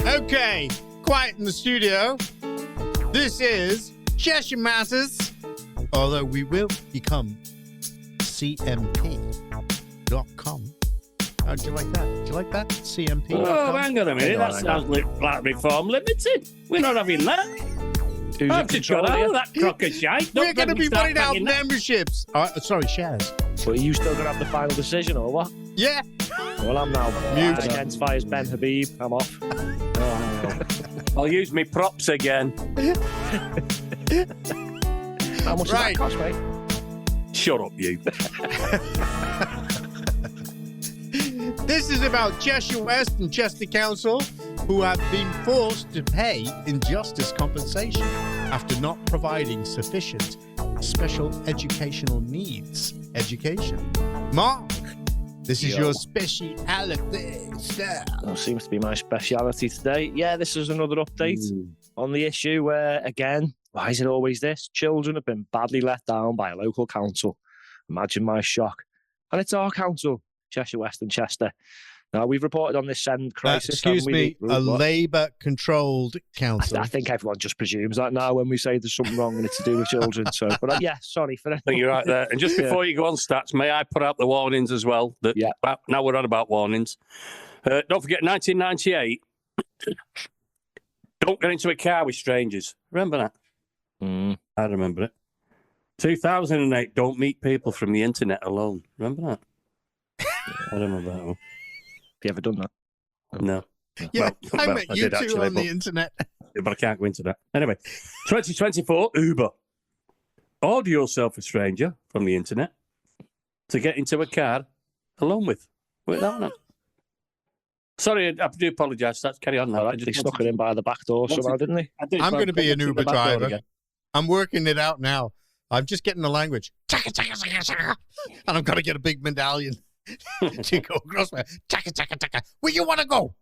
Okay, quiet in the studio. This is Cheshire Matters, although we will become CMP.com. How'd you like that? Did you like that? CMP.com? Oh, hang on a minute. That sounds like Reform Limited. We're not having that. I've just got out of that crock of shite. We're going to be running out memberships. Sorry, shares. But are you still going to have the final decision or what? Yeah. Well, I'm now Mute. identified as Ben Habib. I'm off. I'll use me props again. How much does that cost, mate? Shut up, you. This is about Cheshire West and Chester Council, who have been forced to pay injustice compensation after not providing sufficient special educational needs education. Mark, this is your speciality, sir. That seems to be my speciality today. Yeah, this is another update on the issue where, again, why is it always this? Children have been badly let down by a local council. Imagine my shock. And it's our council, Cheshire West and Chester. Now, we've reported on this send crisis. Excuse me, a Labour-controlled council. I think everyone just presumes that now when we say there's something wrong and it's to do with children. So, but yeah, sorry for that. I think you're right there. And just before you go on stats, may I put out the warnings as well? That now we're on about warnings. Don't forget, 1998. Don't get into a car with strangers. Remember that? I remember it. 2008. Don't meet people from the internet alone. Remember that? I remember that one. Have you ever done that? No. Yeah, I met you did two on the internet. But I can't go into that. Anyway, 2024, Uber. Order yourself a stranger from the internet to get into a car alone with. Wait, that Sorry, I do apologise. Let's carry on now. They snuck it in by the back door somehow, didn't they? I'm going to be an Uber driver. I'm working it out now. I'm just getting the language. And I've got to get a big medallion to go across my where you want to go?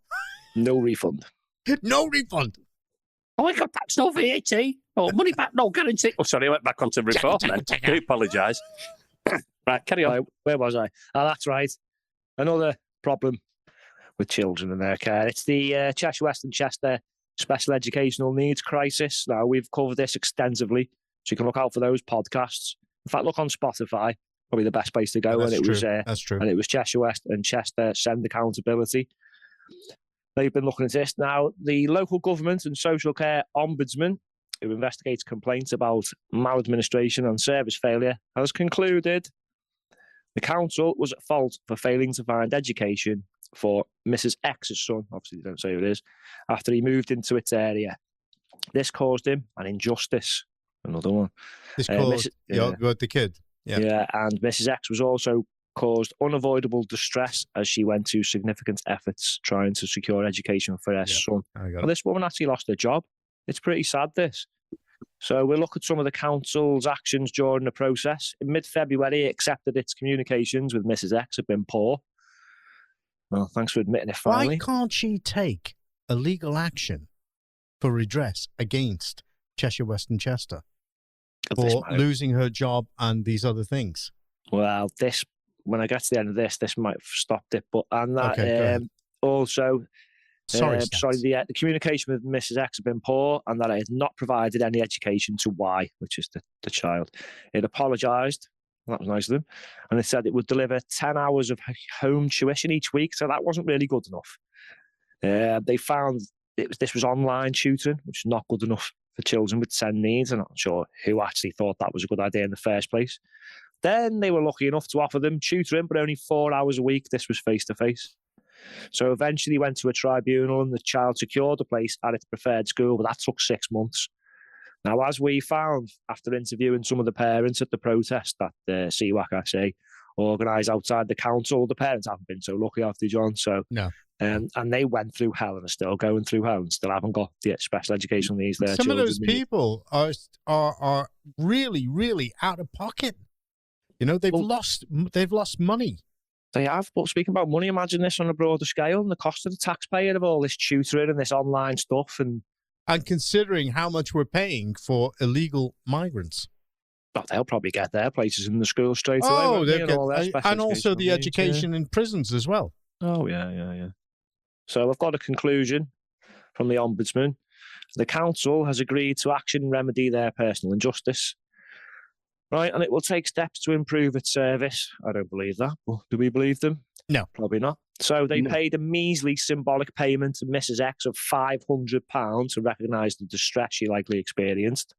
No refund. No refund. Oh my God, that's no VAT. Oh, money back, no guarantee. Oh, sorry, I went back onto Reform then. I do apologise. Right, carry on. Where was I? Oh, that's right. Another problem with children and their care. It's the Cheshire West and Chester special educational needs crisis. Now, we've covered this extensively, so you can look out for those podcasts. In fact, look on Spotify, probably the best place to go. That's true. And it was Cheshire West and Chester Send Accountability. They've been looking at this. Now, the local government and social care ombudsman, who investigates complaints about maladministration and service failure, has concluded the council was at fault for failing to find education for Mrs. X's son, obviously they don't say who it is, after he moved into its area. This caused him an injustice. Another one. This caused the kid. Yeah, and Mrs. X was also caused unavoidable distress as she went to significant efforts trying to secure education for her son. Well, this woman actually lost her job. It's pretty sad, this. So we'll look at some of the council's actions during the process. In mid-February, it accepted its communications with Mrs. X had been poor. Well, thanks for admitting it finally. Why can't she take a legal action for redress against Cheshire West and Chester for losing her job and these other things? Well, when I get to the end of this might have stopped it. But and that also, the communication with Mrs. X had been poor, and that it had not provided any education to Y, which is the child. It apologised. That was nice of them. And it said it would deliver 10 hours of home tuition each week, so that wasn't really good enough. They found this was online tutoring, which is not good enough for children with SEND needs. I'm not sure who actually thought that was a good idea in the first place. Then they were lucky enough to offer them tutoring, but only 4 hours a week. This was face-to-face. So eventually went to a tribunal and the child secured a place at its preferred school, but that took 6 months. Now, as we found after interviewing some of the parents at the protest that CWAC, I say, organised outside the council, the parents haven't been so lucky, have they, John? So, no. And they went through hell and are still going through hell and still haven't got the special educational needs there. Some of those people are really, really out of pocket. You know, they've lost money. They have, but speaking about money, imagine this on a broader scale and the cost of the taxpayer of all this tutoring and this online stuff. And considering how much we're paying for illegal migrants. Well, they'll probably get their places in the school straight away. And also the education in prisons as well. Oh, yeah. So I've got a conclusion. from the Ombudsman. The council has agreed to action and remedy their personal injustice. Right, and it will take steps to improve its service. I don't believe that. Well, do we believe them? No. Probably not. So they paid a measly symbolic payment to Mrs. X of £500 to recognise the distress she likely experienced.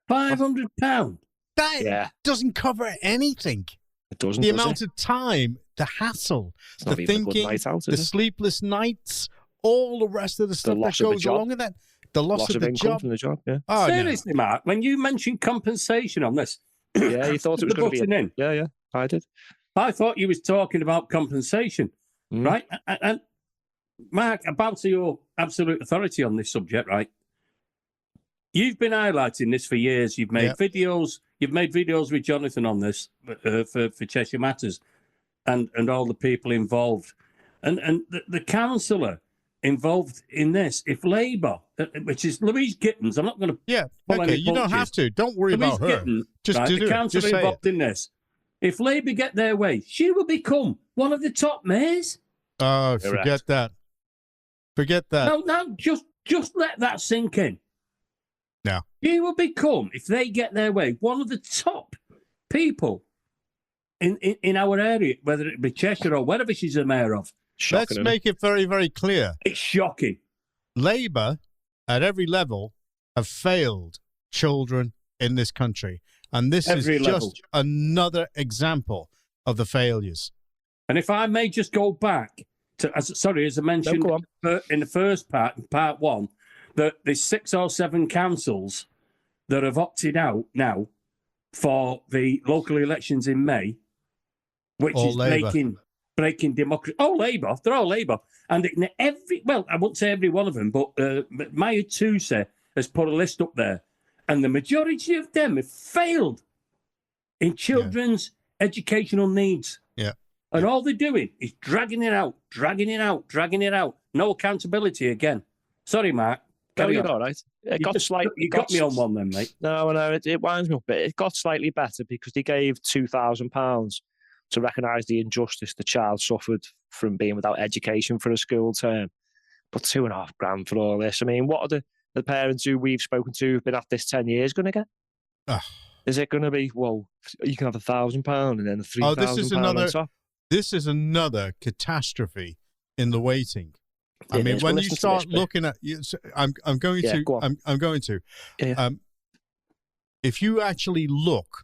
£500? That doesn't cover anything. It doesn't. The amount of time, the hassle, the thinking, the sleepless nights, all the rest of the stuff that goes along with that. The loss of the income job. from the job, yeah. Oh, seriously, Mark, when you mentioned compensation on this, yeah, you thought it was going to be. Yeah, I did. I thought you was talking about compensation, right? And Mark, about to your absolute authority on this subject, right? You've been highlighting this for years. You've made videos. You've made videos with Jonathan on this for Cheshire Matters, and all the people involved, and the councillor involved in this. If Labour, which is Louise Gittins, I'm not going to. Yeah, okay, you don't have to. Don't worry about her. Gittins, just right, do the it. councillor Just involved in this. If Labour get their way, she will become one of the top mayors. Oh, forget that. Forget that. No, just let that sink in. No. She will become, if they get their way, one of the top people in our area, whether it be Cheshire or wherever she's a mayor of. Let's make it very, very clear. It's shocking. Labour, at every level, have failed children in this country. And this is just another example of the failures. And if I may just go back to, as I mentioned in the first part one, that there's 6 or 7 councils that have opted out now for the local elections in May, which all is Labour. breaking democracy. All Labour. They're all Labour. And I won't say every one of them, but Maya Tousa has put a list up there. And the majority of them have failed in children's educational needs. Yeah. And all they're doing is dragging it out. No accountability again. Sorry, Mark. You're all right. You got me on one then, mate. No, it winds me up a bit. It got slightly better because they gave £2,000 to recognise the injustice the child suffered from being without education for a school term. But £2,500 for all this. I mean, what are the parents who we've spoken to who've been at this 10 years going to get? Is it going to be, well, you can have £1,000 and then £3,000 on top? This is another catastrophe in the waiting. I mean, when you start looking at, I'm going to. Yeah. If you actually look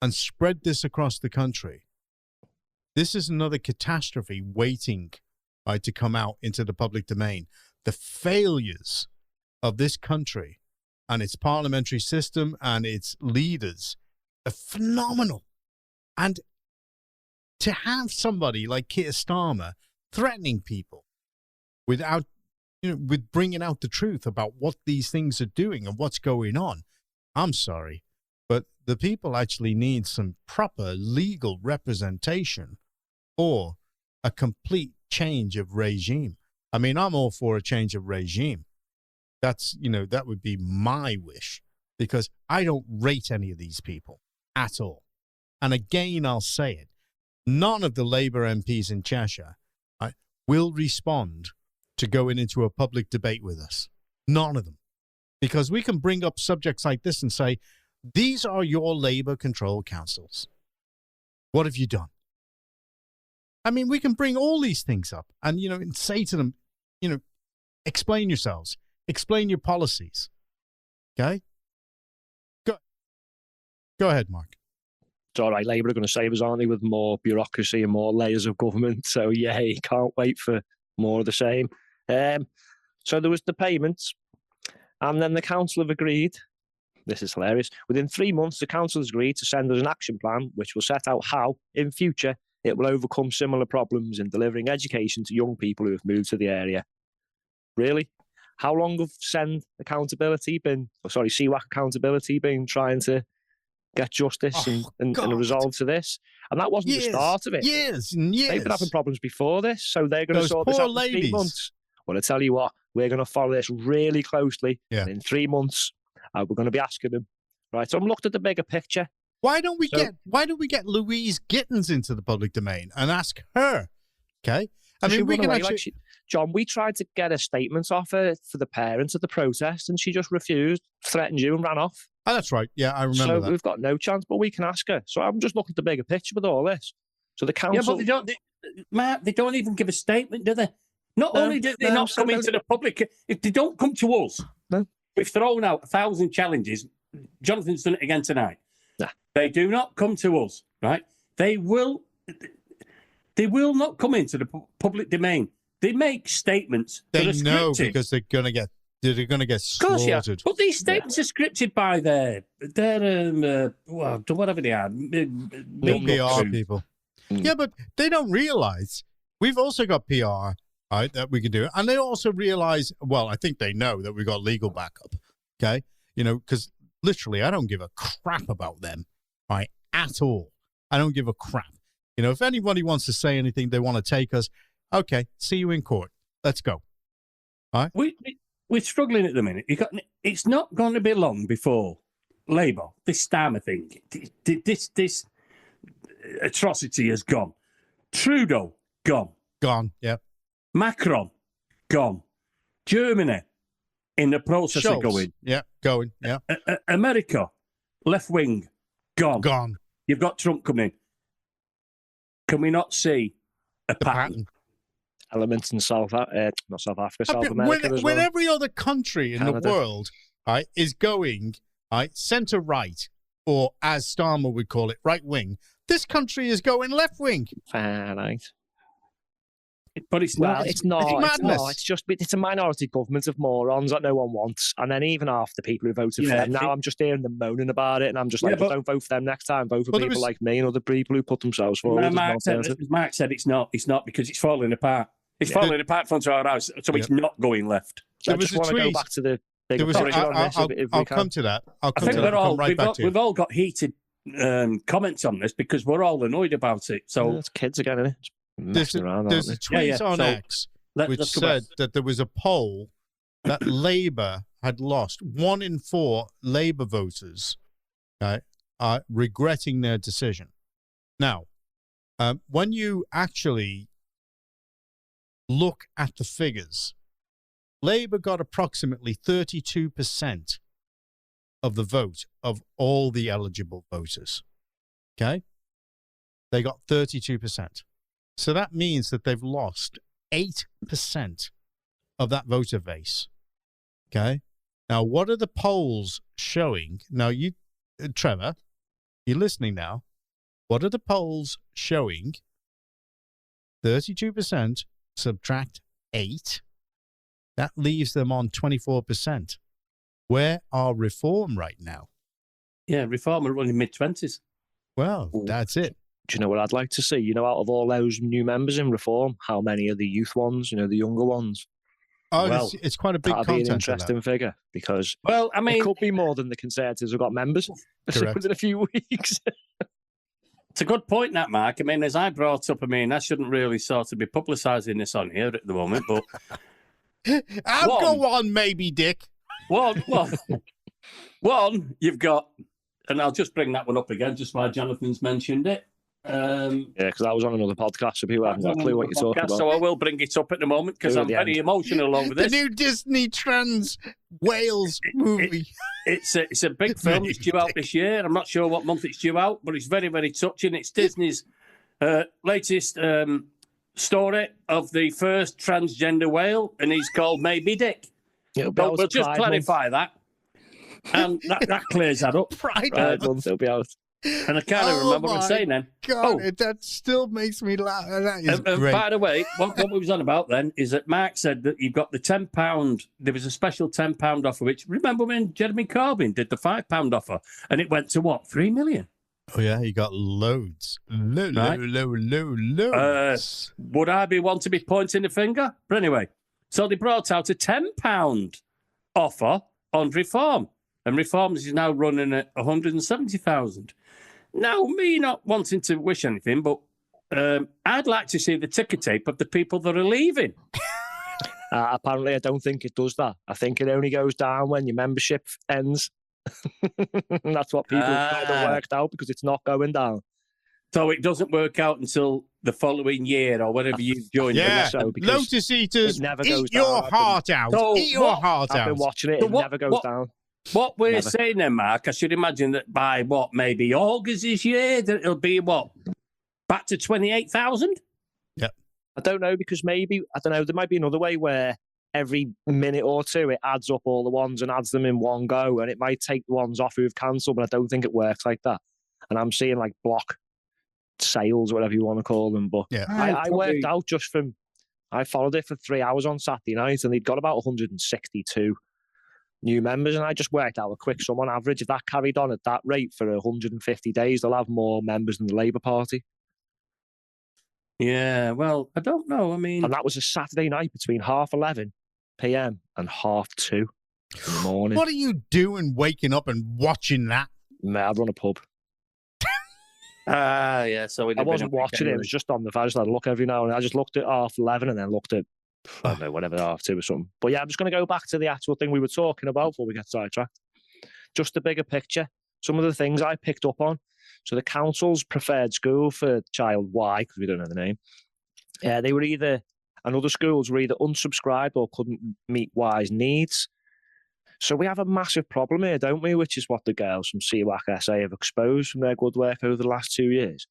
and spread this across the country, this is another catastrophe waiting to come out into the public domain. The failures of this country and its parliamentary system and its leaders are phenomenal. And to have somebody like Keir Starmer threatening people without, with bringing out the truth about what these things are doing and what's going on, I'm sorry, but the people actually need some proper legal representation or a complete change of regime. I mean, I'm all for a change of regime. That's, that would be my wish, because I don't rate any of these people at all. And again, I'll say it. None of the Labour MPs in Cheshire will respond to going into a public debate with us. None of them. Because we can bring up subjects like this and say, these are your Labour-controlled councils. What have you done? I mean, we can bring all these things up and, and say to them, explain yourselves. Explain your policies. Okay? Go ahead, Mark. It's all right. Labour are going to save us, aren't they, with more bureaucracy and more layers of government. So, can't wait for more of the same. So there was the payments. And then the council have agreed, this is hilarious, within 3 months, the council has agreed to send us an action plan which will set out how, in future, it will overcome similar problems in delivering education to young people who have moved to the area. Really? How long have CWAC accountability been trying to get justice and a resolve to this? And that wasn't the start of it. Years and years. They've been having problems before this, so they're going to sort this out in 3 months. Well, I tell you what, we're going to follow this really closely. Yeah. And in 3 months, we're going to be asking them. Right, so I'm looked at the bigger picture. Why don't we get Louise Gittins into the public domain and ask her, okay? I mean, we can actually... John, we tried to get a statement off her for the parents at the protest, and she just refused, threatened you, and ran off. Oh, that's right. Yeah, I remember that. So we've got no chance, but we can ask her. So I'm just looking at the bigger picture with all this. So the council... Yeah, but Mark, they don't even give a statement, do they? Not only do they not come into the public, if they don't come to us, we've thrown out 1,000 challenges. Jonathan's done it again tonight. Nah. They do not come to us, right? They will not come into the public domain. They make statements. They know because they're going to get slaughtered. Of course, yeah. But these statements are scripted by their whatever they are, PR people. Yeah, but they don't realise we've also got PR, right, that we can do. And they also realise, well, I think they know that we've got legal backup, okay? You know, because literally I don't give a crap about them, right, at all. I don't give a crap. You know, if anybody wants to say anything, they want to take us, okay, see you in court. Let's go. All right? We're struggling at the minute. It's not going to be long before Labour, this time I think, this atrocity has gone. Trudeau, gone. Gone, yeah. Macron, gone. Germany, in the process of going. Yeah, going, yeah. America, left wing, gone. Gone. You've got Trump coming. Can we not see a pattern? Elements in South Africa, South America as well. When every other country in the world, right, is going, right, centre-right, or as Starmer would call it, right-wing, this country is going left-wing. Right. But it's not. It's not. It's madness. It's a minority government of morons that no one wants. And then even half the people who voted for them, now I'm just hearing them moaning about it. And I'm just like, don't vote for them next time. Vote for people like me and other people who put themselves forward. Mark said it's not. It's not because it's falling apart. It's falling apart in front of our house. So it's not going left. So I just want to go back to the bigger picture on this. I'll come to that. I think we've all got heated comments on this because we're all annoyed about it. So it's kids again, isn't it? There's a tweet on X which said that there was a poll that Labour had lost. 1 in 4 Labour voters are regretting their decision. Now, when you actually look at the figures, Labour got approximately 32% of the vote of all the eligible voters. Okay? They got 32%. So that means that they've lost 8% of that voter base. Okay? Now, what are the polls showing? Now, you, Trevor, you're listening now. What are the polls showing? 32% subtract 8. That leaves them on 24%. Where are Reform right now? Yeah, Reform are running mid-20s. Well, that's it. Do you know what I'd like to see? You know, out of all those new members in Reform, how many are the youth ones, you know, the younger ones? Oh, well, it's quite a big content. That'd be an interesting figure because, well, I mean, it could be more than the Conservatives have got members within a few weeks. It's a good point, that, Mark. I mean, as I brought up, I mean, I shouldn't really sort of be publicising this on here at the moment, but... I'll go on, maybe, Dick. One, you've got, and I'll just bring that one up again, just while Jonathan's mentioned it. Yeah, because that was on another podcast, so people haven't got a clue what you're talking about. So I will bring it up at the moment because I'm very emotional over this. The new Disney Trans Wales movie. It's a big film. It's due out this year. I'm not sure what month it's due out, but it's very, very touching. It's Disney's latest story of the first transgender whale, and he's called Maybe Dick. So we'll just clarify that. And that clears that up. Pride month, it'll be out. And I can't even remember what I'm saying then. God, that still makes me laugh. That is great. By the way, what we was on about then is that Mark said that you've got the £10, there was a special £10 offer, which, remember when Jeremy Corbyn did the £5 offer, and it went to what, 3 million? Oh, yeah, he got loads. Loads. Would I be one to be pointing the finger? But anyway, so they brought out a £10 offer on Reform, and Reform is now running at 170,000. Now, me not wanting to wish anything, but I'd like to see the ticker tape of the people that are leaving. Apparently, I don't think it does that. I think it only goes down when your membership ends. That's what people kind of worked out, because it's not going down. So it doesn't work out until the following year or whatever you've joined. Yeah, so, Lotus Eaters, never goes eat your down. heart out. So Eat your heart I've out. been watching it. So It never goes down. What we're Never. saying then, Mark, I should imagine that by maybe August this year, that it'll be back to 28,000? Yep. I don't know, because maybe, I don't know, there might be another way where every minute or two it adds up all the ones and adds them in one go, and it might take the ones off who've cancelled, but I don't think it works like that. And I'm seeing like block sales, whatever you want to call them. But Yeah. I worked out I followed it for 3 hours on Saturday night, and they'd got about 162 new members, and I just worked out a quick sum on average. If that carried on at that rate for 150 days, they'll have more members than the Labour Party. Yeah, well, I don't know. I mean... And that was a Saturday night between 11:30 p.m. and 2:30 in the morning. What are you doing waking up and watching that? Man, I'd run a pub. yeah, so I wasn't watching it. It was just on the I just had a look every now and then. I just looked at 11:30 and then looked at, I don't know, whatever, 2:30 or something. But yeah, I'm just going to go back to the actual thing we were talking about before we get sidetracked. Just the bigger picture. Some of the things I picked up on. So the council's preferred school for child Y, because we don't know the name, they were either, and other schools were either unsubscribed or couldn't meet Y's needs. So we have a massive problem here, don't we? Which is what the girls from CHESHIRE SA have exposed from their good work over the last 2 years.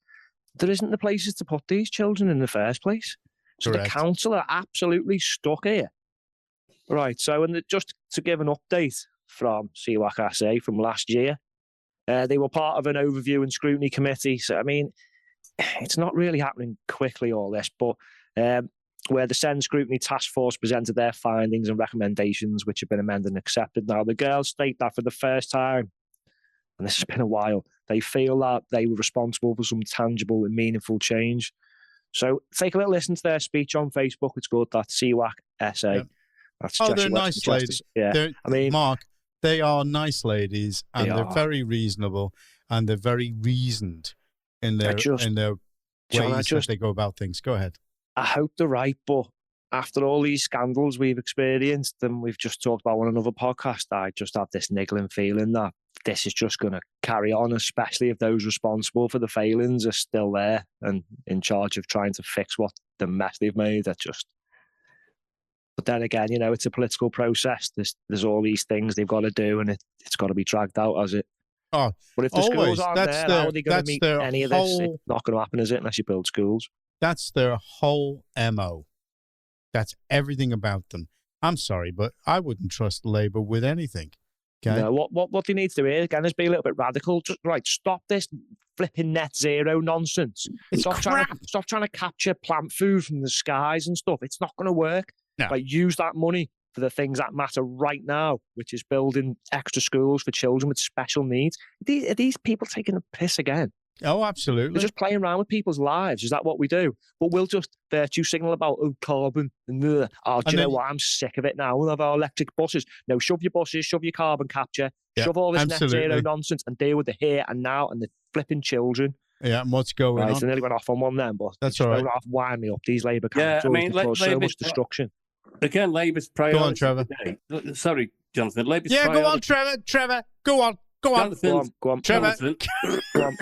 There isn't the places to put these children in the first place. So Correct. The council are absolutely stuck here. Right, so just to give an update from CHESHIRE SA from last year, they were part of an overview and scrutiny committee. So, I mean, it's not really happening quickly, all this, but where the SEND Scrutiny Task Force presented their findings and recommendations, which have been amended and accepted now. The girls state that for the first time, and this has been a while, they feel that they were responsible for some tangible and meaningful change. So take a little listen to their speech on Facebook. It's called that CHESHIRE SA. Yep. That's Oh, Cheshire they're West nice and ladies. Chester. Yeah. I mean, Mark, they are nice ladies, and They they're are. very reasonable, and they're very reasoned in their ways John, that they go about things. Go ahead. I hope they're right, but after all these scandals we've experienced and we've just talked about on another podcast, I just have this niggling feeling that this is just going to carry on, especially if those responsible for the failings are still there and in charge of trying to fix what the mess they've made. But then again, you know, it's a political process. There's all these things they've got to do, and it's got to be dragged out, has it? Oh, but if the schools aren't there, how are they going to meet their any of this? It's not going to happen, is it, unless you build schools? That's their whole MO. That's everything about them. I'm sorry, but I wouldn't trust Labour with anything. Okay? No, what they need to do here, again, is be a little bit radical. Just stop this flipping net zero nonsense. Stop trying to capture plant food from the skies and stuff. It's not going to work. No. Use that money for the things that matter right now, which is building extra schools for children with special needs. Are these people taking a piss again? Oh, absolutely. We're just playing around with people's lives. Is that what we do? But we'll just virtue signal about carbon and do you know what? I'm sick of it now. We'll have our electric buses. No, shove your buses, shove your carbon capture, shove all this net zero nonsense and deal with the here and now and the flipping children. Yeah, and what's going on? I nearly went off on one then, but that's all right. Don't wind me up. These Labour candidates cause so much destruction. Again, Labour's priority. Go on, Trevor. Today. Sorry, Jonathan. Labour's priority. Go on, Trevor. Trevor, go on. Jonathan, go on. Trevor. Go on.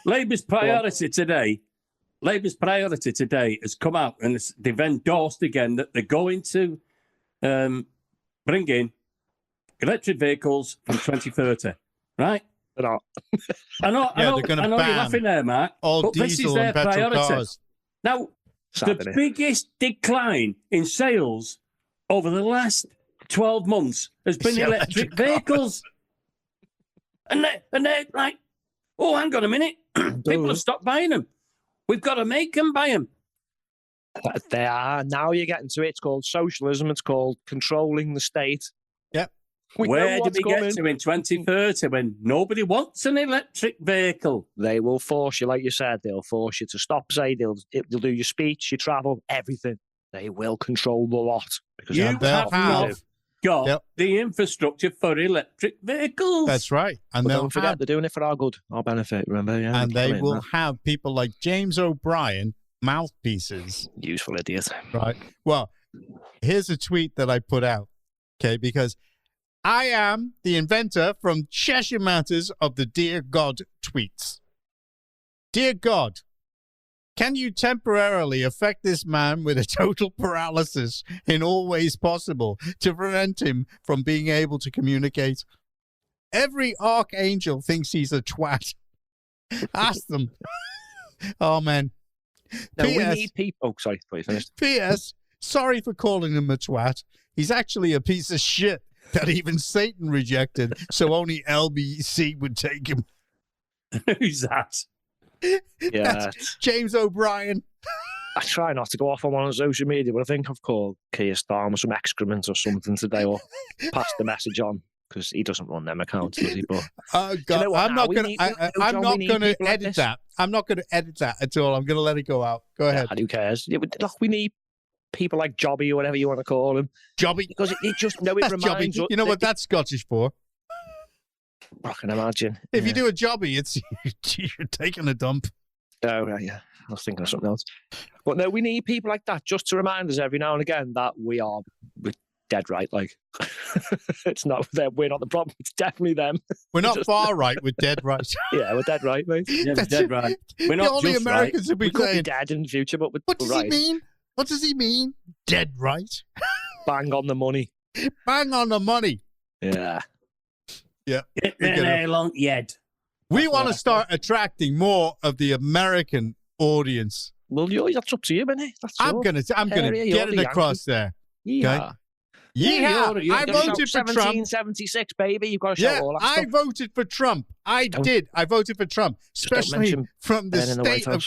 Labour's priority today has come out and they've endorsed again that they're going to bring in electric vehicles from 2030. Right? They're not. I know they're going to ban you're laughing there, Mark. all diesel and petrol cars. Now, the biggest decline in sales over the last 12 months has been electric vehicles. And they're like, oh, hang on a minute. People have stopped buying them. We've got to make them buy them. They are. Now you're getting to it. It's called socialism. It's called controlling the state. Yep. Where do we get to in 2030 when nobody wants an electric vehicle? They will force you, like you said, they'll force you to stop, they'll do your speech, your travel, everything. They will control the lot. Because you have not got the infrastructure for electric vehicles. That's right. And don't forget, they're doing it for our good, our benefit, remember? Yeah, and they will have people like James O'Brien, mouthpieces. Useful idiot. Right. Well, here's a tweet that I put out, okay, because I am the inventor from Cheshire Matters of the Dear God tweets. Dear God, Can you temporarily affect this man with a total paralysis in all ways possible to prevent him from being able to communicate? Every archangel thinks he's a twat. Ask them. Oh, man. No, we need people. Oh, sorry, please finish. P.S. Sorry for calling him a twat. He's actually a piece of shit that even Satan rejected, so only LBC would take him. Who's that? Yeah. That's James O'Brien. I try not to go off on one on social media, but I think I've called Keir Starmer some excrement or something today, or passed the message on, because he doesn't run them accounts, does he? But God, you know I'm not going to edit that. I'm not going to edit that at all. I'm going to let it go out. Go ahead. Who cares? Yeah, look, we need people like Jobby or whatever you want to call him. Jobby? Because it just, no, it reminds us. You know what that's Scottish for? I can imagine. If you do a Jobby, it's you're taking a dump. Oh, right, yeah. I was thinking of something else. But no, we need people like that just to remind us every now and again that we're dead right. Like, it's not them. We're not the problem. It's definitely them. We're not far right. We're dead right. Yeah, we're dead right, mate. Yeah, we're dead right. We're not all the just Americans right. will be We could saying, be dead in the future, but what does he mean? What does he mean? Dead right? Bang on the money. Bang on the money. Yeah. Yeah. Get there along yet. We want to start attracting more of the American audience. Well, that's up to you, Minny. I'm gonna get it across there. Yeah. Yeah, I voted for Trump. 1776, baby. You've got to show all that stuff. I voted for Trump. I did. I voted for Trump, especially from the state of.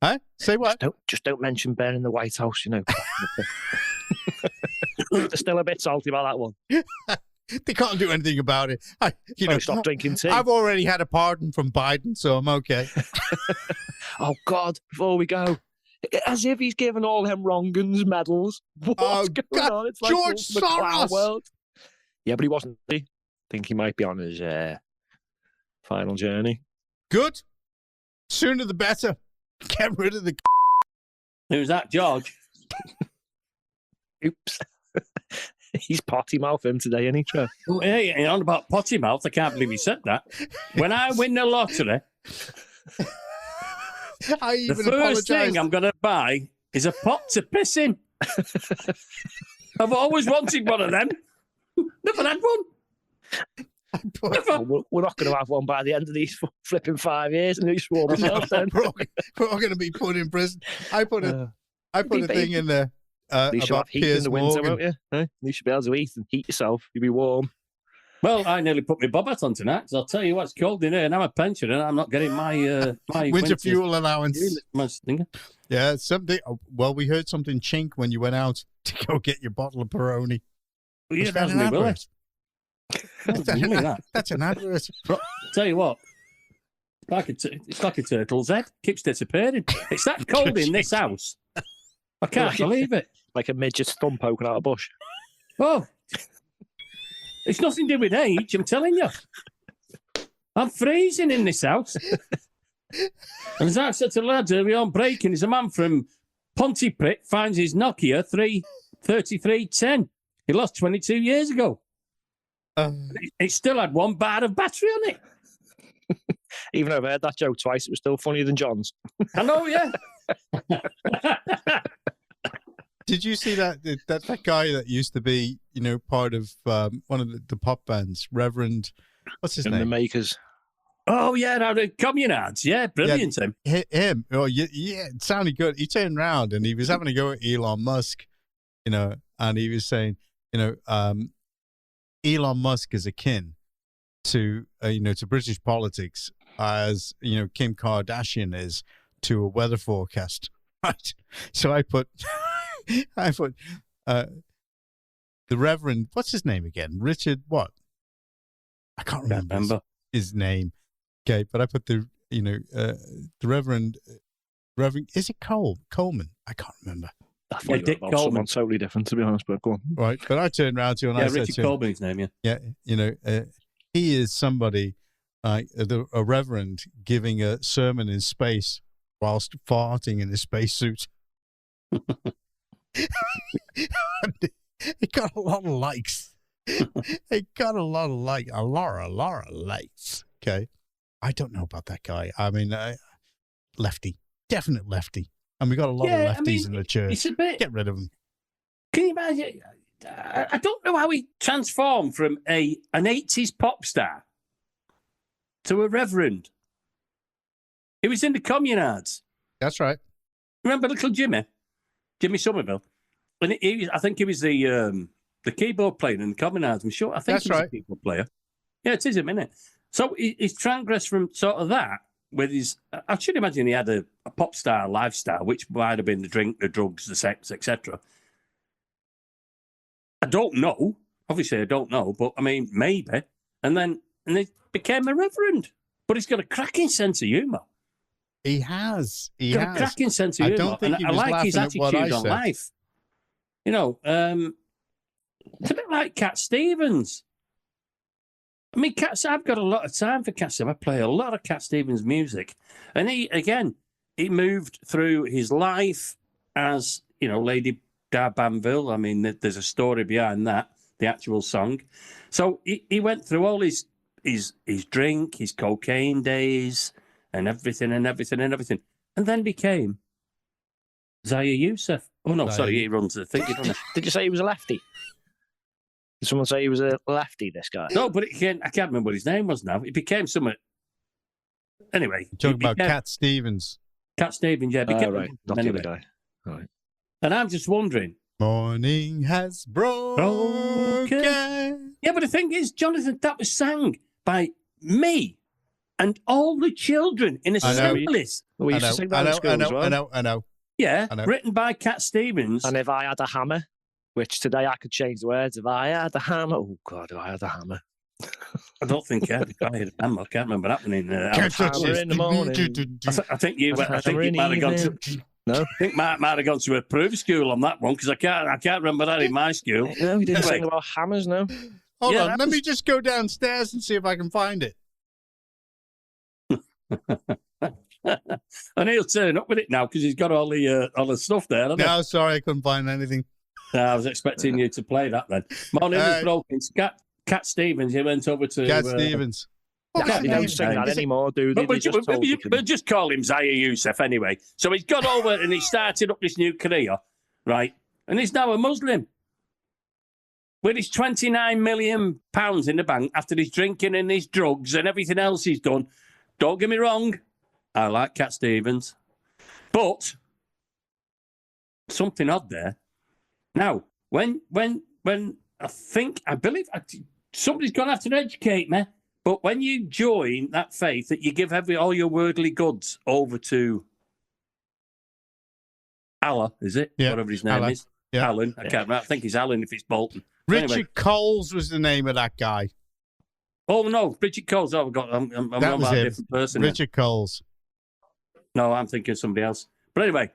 Huh? Say what? Just don't mention Ben in the White House. You know. They're still a bit salty about that one. They can't do anything about it. Stop drinking tea. I've already had a pardon from Biden, so I'm okay. Oh God! Before we go, as if he's given all them wrong'uns medals. What's going on? It's like George Soros. World. Yeah, but he wasn't. I think he might be on his final journey. Good. Sooner the better. Get rid of the. Who's that, George? Oops. He's potty mouth him today, isn't he, Trev? Oh, hey, on about potty mouth, I can't believe he said that. When I win the lottery, the first thing I'm going to buy is a pot to piss in. I've always wanted one of them. Never had one. Never. We're not going to have one by the end of these flipping 5 years, and you swore myself then. We're all going to be put in prison. I put a thing in there. You should have heat in the winter, won't you? You should be able to eat and heat yourself. You'll be warm. Well, I nearly put my bob hat on tonight, because I'll tell you what, it's cold in here, and I'm a pensioner, and I'm not getting my winter fuel allowance. Yeah, something. Well, we heard something chink when you went out to go get your bottle of Peroni. Well, yeah, that's an advert. That's an advert. Tell you what, it's like a turtle's head. Keeps disappearing. It's that cold in this house. I can't believe it. Like a midget's thumb poking out a bush. Oh, it's nothing to do with age, I'm telling you. I'm freezing in this house. And as I said to the lads early on breaking, there's a man from Pontypridd finds his Nokia 3310. He lost 22 years ago. It still had one bar of battery on it. Even though I've heard that joke twice, it was still funnier than John's. I know, yeah. Did you see that guy that used to be, part of one of the pop bands, Reverend, what's his name? The Makers. Oh, yeah, now the Communards. Yeah, brilliant. Yeah, him. Oh, yeah, it sounded good. He turned around and he was having a go at Elon Musk, and he was saying, Elon Musk is akin to, to British politics as, Kim Kardashian is to a weather forecast. Right. So I put the Reverend, what's his name again? Richard what? I can't remember his name. Okay, but I put the Reverend, is it Coleman? I can't remember. I thought Dick Coleman. Someone totally different, to be honest, but go on. Right, but I turned around to you and I said Richard Coleman's name, yeah. Yeah, he is somebody, a Reverend giving a sermon in space whilst farting in his spacesuit. It got a lot of likes. It got a lot of likes. Okay. I don't know about that guy. I mean, lefty. Definite lefty. And we got a lot of lefties in the church. It's a bit... Get rid of them. Can you imagine? I don't know how he transformed from an 80s pop star to a reverend. He was in the Communards. That's right. Remember little Jimmy Somerville? And I think he was the keyboard player in the Communards. I'm sure. I think he was a keyboard player. Yeah, it is him, isn't it? So he's transgressed from sort of that with his... I should imagine he had a pop star lifestyle, which might have been the drink, the drugs, the sex, etc. I don't know. Obviously, I don't know. But, I mean, maybe. And he became a reverend. But he's got a cracking sense of humour. He has. He's got a cracking sense of humour. I don't think he was I like his attitude on said. life. You know, it's a bit like Cat Stevens. I mean, I've got a lot of time for Cat Stevens. I play a lot of Cat Stevens music. And he moved through his life as, you know, Lady Darbanville. I mean, there's a story behind that, the actual song. So he went through all his drink, his cocaine days, and everything. And then became Zaya Youssef. Oh, no, sorry, he runs the thing. Did you say he was a lefty? Did someone say he was a lefty, this guy? No, but I can't remember what his name was now. It became something. Anyway. You're talking about Cat Stevens. Cat Stevens, yeah. Right. Not the other guy. All right. And I'm just wondering. Morning has broken. Yeah, but the thing is, Jonathan, that was sang by me and all the children in assemblies. We used to sing that in school as well. I know. Yeah, written by Cat Stevens. And If I Had a Hammer, which today I could change the words. If I had a hammer. Oh, God, if I had a hammer. I don't think I had a hammer. I can't remember that one in hammer in the morning. I think you might have gone to... No? I think Mark might have gone to a proof school on that one, because I can't remember that in my school. No, we didn't sing about hammers, no. Hold on, let me just go downstairs and see if I can find it. And he'll turn up with it now because he's got all the stuff there. No, sorry, I couldn't find anything. I was expecting you to play that then. Morning was broken. Cat Stevens, he went over to... Cat Stevens. They don't sing that anymore, do they? But we'll just call him Zaya Youssef anyway. So he's got over and he started up this new career, right? And he's now a Muslim. With his £29 million in the bank after his drinking and his drugs and everything else he's done. Don't get me wrong, I like Cat Stevens. But something odd there. Now, when I believe somebody's going to have to educate me, but when you join that faith that you give all your worldly goods over to Allah, is it? Yeah. Whatever his name is. Yeah. Alan. I can't remember. I think it's Alan if it's Bolton. Richard Coles was the name of that guy. Oh, no. Richard Coles. Oh, I'm about a different person. Richard Coles. No, I'm thinking of somebody else. But anyway,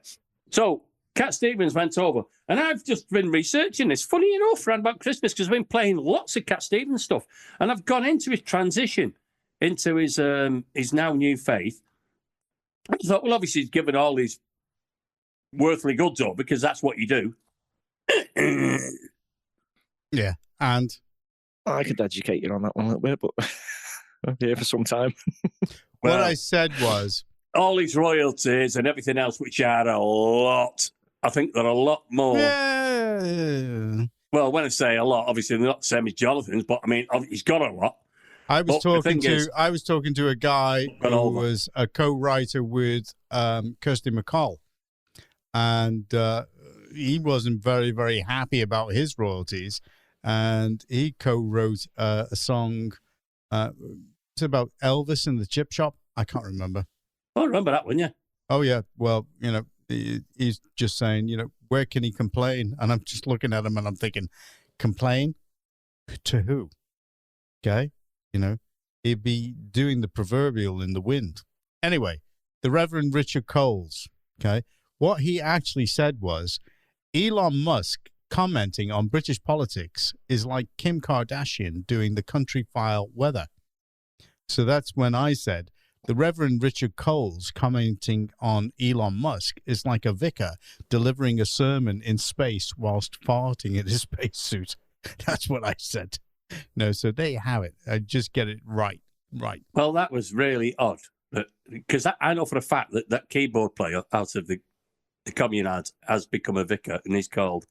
so Cat Stevens went over, and I've just been researching this. Funny enough, around about Christmas, because I've been playing lots of Cat Stevens stuff, and I've gone into his transition into his now new faith. I thought, well, obviously he's given all his worldly goods up because that's what you do. Yeah, and I could educate you on that one a little bit, but I'm here for some time. What I said was all his royalties and everything else, which are a lot. I think they're a lot more. Yeah. Well, when I say a lot, obviously they're not the same as Jonathan's, but I mean, he's got a lot. I was talking to a guy who was a co-writer with Kirsty MacColl, and he wasn't very, very happy about his royalties, and he co-wrote a song. It's about Elvis and the Chip Shop. I can't remember. Oh, I remember that one, yeah. Oh, yeah. Well, he's just saying, where can he complain? And I'm just looking at him and I'm thinking, complain to who? Okay. He'd be doing the proverbial in the wind. Anyway, the Reverend Richard Coles, okay, what he actually said was Elon Musk commenting on British politics is like Kim Kardashian doing the country file weather. So that's when I said the Reverend Richard Coles commenting on Elon Musk is like a vicar delivering a sermon in space whilst farting in his spacesuit. That's what I said. No, so there you have it. I just get it right. Well, that was really odd. because I know for a fact that that keyboard player out of the communards has become a vicar, and he's called,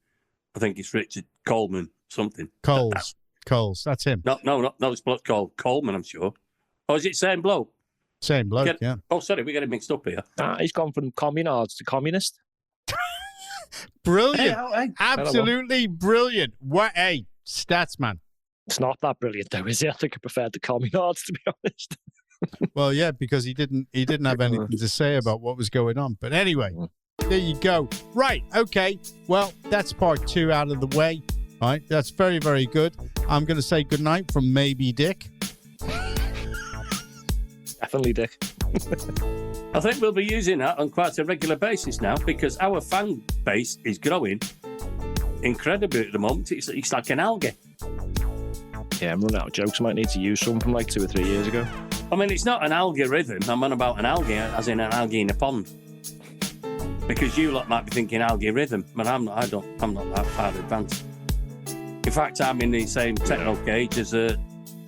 I think it's Richard Coleman something. Coles, that's him. No, it's bloke called Coleman, I'm sure. Oh, is it same bloke? Same bloke, yeah. Oh, sorry, we get it mixed up here. He's gone from communards to communist. Brilliant. Hey. Absolutely brilliant. What a stats, man. It's not that brilliant, though, is it? I think I preferred the communards, to be honest. Well, yeah, because he didn't have anything to say about what was going on. But anyway, there you go. Right, okay. Well, that's part 2 out of the way. All right, that's very, very good. I'm going to say goodnight from maybe Dick. Definitely Dick. I think we'll be using that on quite a regular basis now because our fan base is growing incredibly at the moment. It's like an algae. Yeah, I'm running out of jokes. I might need to use some from like 2 or 3 years ago. I mean, it's not an algorithm. I'm on about an algae, as in an algae in a pond. Because you lot might be thinking algae rhythm, but I'm not that far advanced. In fact, I'm in the same techno cage as the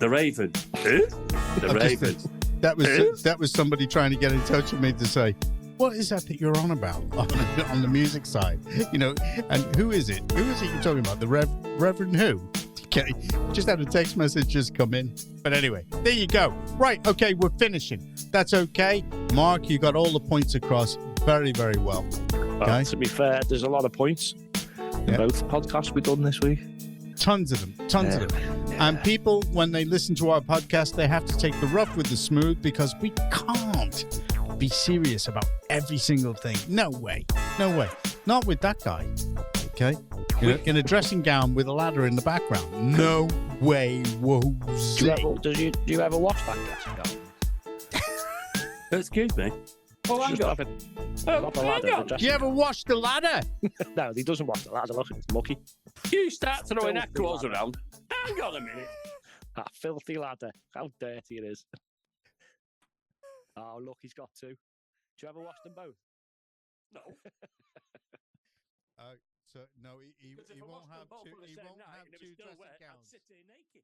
Raven. The Raven. That was somebody trying to get in touch with me to say, what is that you're on about on the music side? You know, and who is it? Who is it you're talking about? The Reverend who? Okay, just had a text message just come in. But anyway, there you go. Right, okay, we're finishing. That's okay. Mark, you got all the points across very, very well. Okay? To be fair, there's a lot of points in both podcasts we've done this week. Tons of them. And people, when they listen to our podcast, they have to take the rough with the smooth because we can't be serious about every single thing. No way. Not with that guy. Okay? In a dressing gown with a ladder in the background. No way. Whoa. Do you ever watch that dressing gown? Excuse me. Oh, hang on. Do you ever watch The Ladder? No, he doesn't watch The Ladder. Look, it's mucky. You start throwing that clothes around. Hang on a minute. That filthy ladder. How dirty it is. Oh, look, he's got 2. Do you ever watch them both? No. So no, he won't have 2. He won't have 2 dressing gowns. I'd sit here naked.